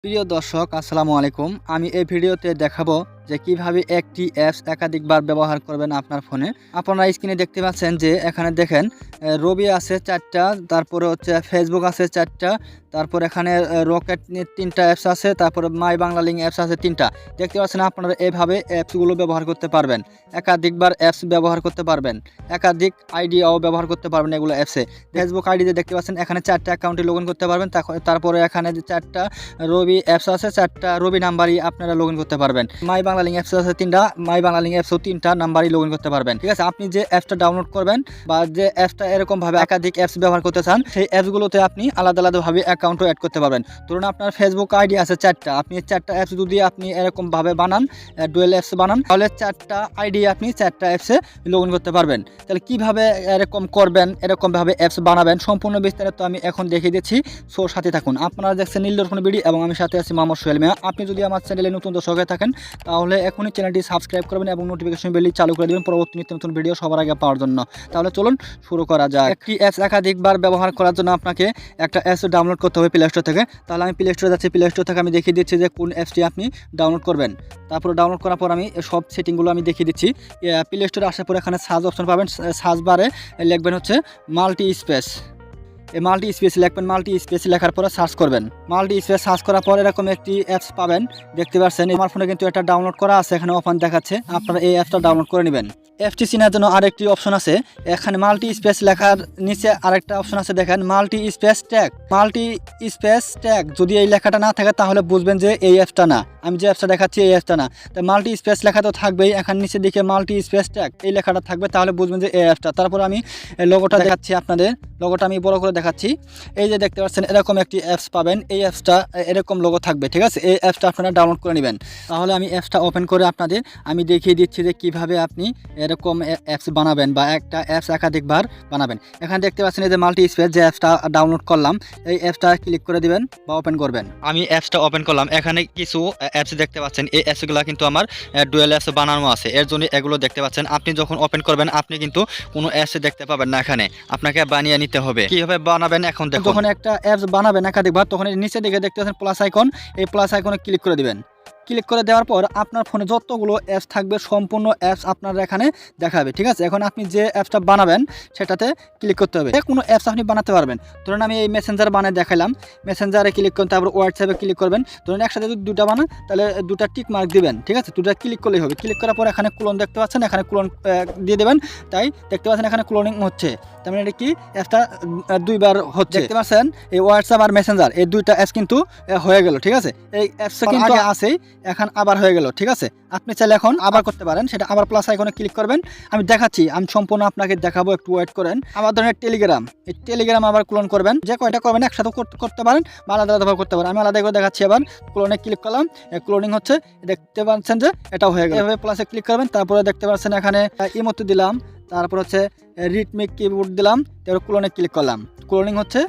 প্রিয় দর্শক আসসালামু আলাইকুম। আমি এই ভিডিওতে দেখাবো যে কিভাবে একটি অ্যাপস একাধিকবার ব্যবহার করবেন আপনার ফোনে। আপনারা স্ক্রিনে দেখতে পাচ্ছেন যে এখানে দেখেন রবি আছে ৪টা, তারপরে হচ্ছে ফেসবুক আছে ৪টা, তারপর এখানে রকেট ৩টা অ্যাপস আছে, তারপরে মাই বাংলা লিঙ্ক অ্যাপস আছে ৩টা। দেখতে পাচ্ছেন আপনারা এইভাবে অ্যাপসগুলো ব্যবহার করতে পারবেন, একাধিকবার অ্যাপস ব্যবহার করতে পারবেন, একাধিক আইডিয়াও ব্যবহার করতে পারবেন এগুলো অ্যাপসে। ফেসবুক আইডিতে দেখতে পাচ্ছেন এখানে ৪টা অ্যাকাউন্টে লগ ইন করতে পারবেন, তারপরে এখানে যে ৪টা রবি অ্যাপস আছে ৪টা রবি নাম্বারই আপনারা লগ ইন করতে পারবেন। মাই বাংলা লিঙ্ক অ্যাপস আছে 3টা, মাই বাংলা লিঙ্ক অ্যাপসও 3টা নাম্বারই লগ ইন করতে পারবেন। ঠিক আছে, আপনি যে অ্যাপসটা ডাউনলোড করবেন বা যে অ্যাপসটা এরকমভাবে একাধিক অ্যাপস ব্যবহার করতে চান, সেই অ্যাপসগুলোতে আপনি আলাদা আলাদাভাবে অ্যাকাউন্টও অ্যাড করতে পারবেন। ধরুন আপনার ফেসবুক আইডি আছে 4টা, আপনি 4টা অ্যাপস যদি আপনি এরকমভাবে বানান, ডুয়েল অ্যাপস বানান, তাহলে 4টা আইডি আপনি 4টা অ্যাপসে লগ ইন করতে পারবেন। তাহলে কীভাবে এরকম করবেন, এরকমভাবে অ্যাপস বানাবেন সম্পূর্ণ বিস্তারিত আমি এখন দেখিয়ে দিচ্ছি। সো সাথে থাকুন। আপনারা দেখছেন নীল দর্পণ ভিডিও এবং আমি সাথে আছি মোহাম্মদ সোহেল মিয়া। আপনি যদি আমার চ্যানেলে নতুন দর্শক হয়ে থাকেন তাহলে এখনই চ্যানেলটি সাবস্ক্রাইব করবেন এবং নোটিফিকেশন বেলটি চালু করে দেবেন পরবর্তী নিত্য নতুন ভিডিও সবার আগে পাওয়ার জন্য। তাহলে চলুন শুরু করা যাক। একটি অ্যাপস একাধিকবার ব্যবহার করার জন্য আপনাকে একটা অ্যাপস ডাউনলোড করতে হবে প্লে স্টোর থেকে। তাহলে আমি প্লে স্টোরে যাচ্ছি, প্লে স্টোর থেকে আমি দেখিয়ে দিচ্ছি যে কোন অ্যাপসটি আপনি ডাউনলোড করবেন। তারপর ডাউনলোড করার পর আমি সব সেটিংগুলো আমি দেখিয়ে দিচ্ছি। প্লে স্টোরে আসার পর এখানে সার্চ অপশন পাবেন, সার্চ বারে লিখবেন হচ্ছে মাল্টি স্পেস। এই মাল্টি স্পেস লিখবেন, মাল্টি স্পেস লেখার পরে সার্চ করবেন। মাল্টি স্পেস সার্চ করার পর এরকম একটি অ্যাপস পাবেন, দেখতে পাচ্ছেন। আমার ফোনে কিন্তু এটা ডাউনলোড করা আছে, এখানে ওপেন দেখাচ্ছে। আপনারা এই অ্যাপসটা ডাউনলোড করে নেবেন। অ্যাপসটি চেনার জন্য আরেকটি অপশন আছে, এখানে মাল্টি স্পেস লেখার নিচে আরেকটা অপশন আছে, দেখেন multi space tag. Multi space tag যদি এই লেখাটা না থাকে তাহলে বুঝবেন যে এই অ্যাপসটা না, আমি যে অ্যাপসটা দেখাচ্ছি এই অ্যাপসটা না। তাই মাল্টি স্পেস লেখা তো থাকবেই, এখানে নিচে দিকে মাল্টি স্পেস ট্যাগ এই লেখাটা থাকবে, তাহলে বুঝবেন যে এই অ্যাপসটা। তারপর আমি লোগোটা দেখাচ্ছি আপনাদের, লোগোটা আমি বড় করে দেখাচ্ছি। এই যে দেখতে পাচ্ছেন এরকম একটি অ্যাপস পাবেন, এই অ্যাপসটা এরকম লোগো থাকবে। ঠিক আছে, এই অ্যাপসটা আপনারা ডাউনলোড করে নেবেন। তাহলে আমি অ্যাপসটা ওপেন করে আপনাদের আমি দেখিয়ে দিচ্ছি যে কিভাবে আপনি এরকম অ্যাপস বানাবেন বা একটা অ্যাপস একাধিকবার বানাবেন। এখানে দেখতে পাচ্ছেন এই যে মাল্টি স্পেস যে অ্যাপসটা ডাউনলোড করলাম, এই অ্যাপসটা ক্লিক করে দিবেন বা ওপেন করবেন। আমি অ্যাপসটা ওপেন করলাম, এখানে কিছু অ্যাপস দেখতে পাচ্ছেন। এই অ্যাপসগুলো কিন্তু আমার ডুয়েল অ্যাপস বানানো আছে, এর জন্য এগুলো দেখতে পাচ্ছেন। আপনি যখন ওপেন করবেন আপনি কিন্তু কোনো অ্যাপস দেখতে পাবেন না, এখানে আপনাকে বানিয়ে নিতে হবে। কিভাবে বানাবেন এখন দেখুন। যখন একটা অ্যাপস বানাবেন একাধিকবার, তখন নিচে দিকে দেখতে পাচ্ছেন প্লাস আইকন, এই প্লাস আইকনে ক্লিক করে দিবেন। ক্লিক করে দেওয়ার পর আপনার ফোনে যতগুলো অ্যাপস থাকবে সম্পূর্ণ অ্যাপস আপনার এখানে দেখাবে। ঠিক আছে, এখন আপনি যে অ্যাপসটা বানাবেন সেটাতে ক্লিক করতে হবে। কোনো অ্যাপস আপনি বানাতে পারবেন। ধরুন আমি এই মেসেঞ্জার বানিয়ে দেখালাম, মেসেঞ্জারে ক্লিক করুন, তারপর হোয়াটসঅ্যাপে ক্লিক করবেন। ধরুন একসাথে যদি দুটা বানান তাহলে দুটা টিক মার্ক দিবেন। ঠিক আছে, দুটা ক্লিক করলেই হবে। ক্লিক করার পর এখানে ক্লোন দেখতে পাচ্ছেন, এখানে ক্লোন দিয়ে দেবেন। তাই দেখতে পাচ্ছেন এখানে ক্লোনিং হচ্ছে, তার মানে এটা কি অ্যাপসটা দুইবার হচ্ছে। দেখতে পাচ্ছেন এই হোয়াটসঅ্যাপ আর মেসেঞ্জার এই দুইটা অ্যাপস কিন্তু হয়ে গেল। ঠিক আছে, এই অ্যাপসটা কিন্তু আছেই, এখন আবার হয়ে গেল। ঠিক আছে, আপনি চাইলে এখন আবার করতে পারেন, সেটা আবার প্লাস আইকনে ক্লিক করবেন। আমি দেখাচ্ছি, আমি সম্পূর্ণ আপনাকে দেখাবো, একটু ওয়েট করেন। আবার ধরেন টেলিগ্রাম, এই টেলিগ্রাম আবার ক্লোন করবেন। যে কয়টা করবেন একসাথে করতে পারেন বা আলাদা আলাদাভাবে করতে পারেন। আমি আলাদা করে দেখাচ্ছি। আবার ক্লোনে ক্লিক করলাম, ক্লোনিং হচ্ছে, দেখতে পাচ্ছেন যে এটাও হয়ে গেল। এভাবে প্লাসে ক্লিক করবেন, তারপরে দেখতে পাচ্ছেন এখানে ইমোতে দিলাম, তারপর হচ্ছে রিটমিক কিবোর্ড দিলাম, তারপর ক্লোনে ক্লিক করলাম, ক্লোনিং হচ্ছে,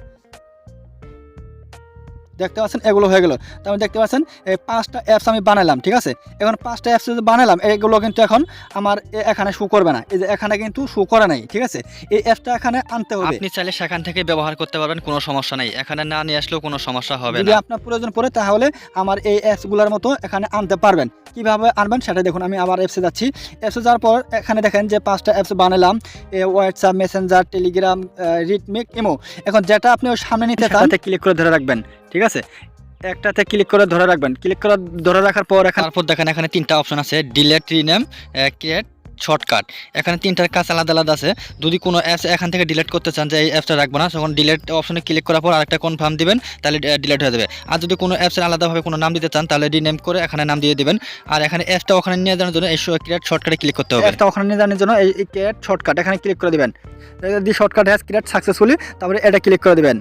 দেখতে পাচ্ছেন এগুলো হয়ে গেল। তো আমি দেখতে পাচ্ছেন এই 5টা অ্যাপস আমি বানালাম। ঠিক আছে, এখন 5টা অ্যাপস যদি বানালাম, এগুলো কিন্তু এখন আমার এখানে শো করবে না, এই যে এখানে কিন্তু শো করা নাই। ঠিক আছে, এই অ্যাপসটা এখানে আনতে হবে। আপনি চাইলে সেখান থেকে ব্যবহার করতে পারবেন, কোনো সমস্যা নেই, এখানে না নিয়ে আসলেও কোনো সমস্যা হবে না। যদি আপনার প্রয়োজন পড়ে তাহলে আমার এই অ্যাপসগুলোর মতো এখানে আনতে পারবেন। কিভাবে আনবেন সেটা দেখুন। আমি আবার অ্যাপসে যাচ্ছি, অ্যাপসে যাওয়ার পর এখানে দেখেন যে 5টা অ্যাপস বানালাম, হোয়াটসঅ্যাপ, মেসেঞ্জার, টেলিগ্রাম, রিটমিক, ইমো। এখন যেটা আপনি ওই সামনে নিতে চান ক্লিক করে ধরে রাখবেন। ঠিক আছে, একটাতে ক্লিক করে ধরে রাখবেন। ক্লিক করে ধরে রাখার পর তারপর দেখেন এখানে 3টা অপশন আছে, ডিলেট, রিনেম, ক্রিয়েট, শর্টকাট। এখানে 3টার কাজ আলাদা আলাদা আছে। যদি কোনো অ্যাপস এখান থেকে ডিলিট করতে চান যে এই অ্যাপসটা রাখবো না, তখন ডিলিট অপশনে ক্লিক করার পর আরেকটা কনফার্ম দিবেন, তাহলে ডিলিট হয়ে যাবে। আর যদি কোনো অ্যাপসের আলাদাভাবে কোনো নাম দিতে চান তাহলে রিনেম করে এখানে নাম দিয়ে দিবেন। আর এখানে অ্যাপসটা ওখানে নিয়ে যাওয়ার জন্য এই ক্রিয়েট শর্টকাটে ক্লিক করতে হবে। অ্যাপসটা ওখানে নিয়ে যাওয়ার জন্য এই ক্রিয়েট শর্টকাট এখানে ক্লিক করে দিবেন। যদি শর্টকাট হ্যাজ ক্রিয়েট সাকসেসফুলি, তারপরে এটা ক্লিক করে দিবেন,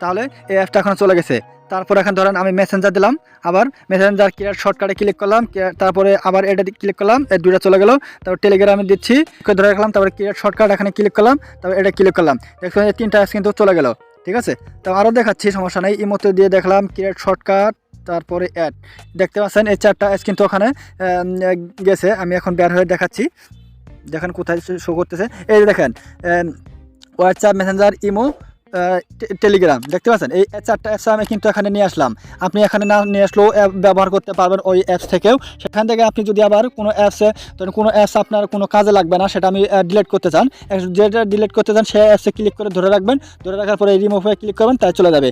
তাহলে এই অ্যাপসটা এখন চলে গেছে। তারপর এখন ধরেন আমি মেসেঞ্জার দিলাম, আবার মেসেঞ্জার ক্রিয়েট শর্টকাটে ক্লিক করলাম, তারপরে আবার এটা ক্লিক করলাম, এই দুইটা চলে গেল। তারপর টেলিগ্রামে দিচ্ছি, ধরে রাখলাম, তারপরে ক্রিয়েট শর্টকাট এখানে ক্লিক করলাম, তারপর এটা ক্লিক করলাম। দেখুন এই 3টা অ্যাপস কিন্তু চলে গেল। ঠিক আছে, তো আরও দেখাচ্ছি, সমস্যা নেই। ইমোতে দিয়ে দেখলাম ক্রিয়েট শর্টকাট, তারপরে অ্যাড, দেখতে পাচ্ছেন এই 4টা অ্যাপস কিন্তু ওখানে গেছে। আমি এখন বের হয়ে দেখাচ্ছি, দেখেন কোথায় শো করতেছে। এই যে দেখেন হোয়াটসঅ্যাপ, মেসেঞ্জার, ইমো, টেলিগ্রাম দেখতে পাচ্ছেন, এই 4টা অ্যাপস আমি কিন্তু এখানে নিয়ে আসলাম। আপনি এখানে না নিয়ে আসলেও ব্যবহার করতে পারবেন ওই অ্যাপস থেকেও। সেখান থেকে আপনি যদি আবার কোনো অ্যাপসে কোনো অ্যাপস আপনার কোনো কাজে লাগবে না, সেটা আমি ডিলিট করতে চান, যেটা ডিলিট করতে চান সেই অ্যাপসে ক্লিক করে ধরে রাখবেন, ধরে রাখার পরে রিমুভে ক্লিক করবেন, তাই চলে যাবে।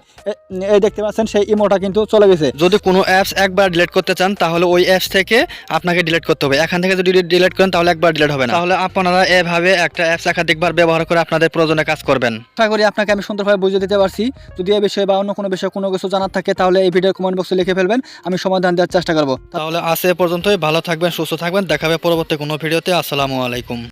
এই দেখতে পাচ্ছেন সেই ইমোটা কিন্তু চলে গেছে। যদি কোনো অ্যাপস একবার ডিলিট করতে চান তাহলে ওই অ্যাপস থেকে আপনাকে ডিলিট করতে হবে। এখান থেকে যদি ডিলিট করেন তাহলে একবার ডিলিট হবে না। তাহলে আপনারা এভাবে একটা অ্যাপস একাধিকবার ব্যবহার করে আপনাদের প্রয়োজনে কাজ করবেন। আশা করি আপনাকে আমি সুন্দরভাবে বুঝিয়ে দিতে পারছি। যদি এই বিষয়ে বা অন্য কোনো বিষয়ে কোনো কিছু জানার থাকে তাহলে এই ভিডিওর কমেন্ট বক্সে লিখে ফেলবেন, আমি সমাধান দেওয়ার চেষ্টা করব। তাহলে আজ এ পর্যন্তই, ভালো থাকবেন, সুস্থ থাকবেন, দেখা হবে পরবর্তী কোনো ভিডিওতে। আসসালামু আলাইকুম।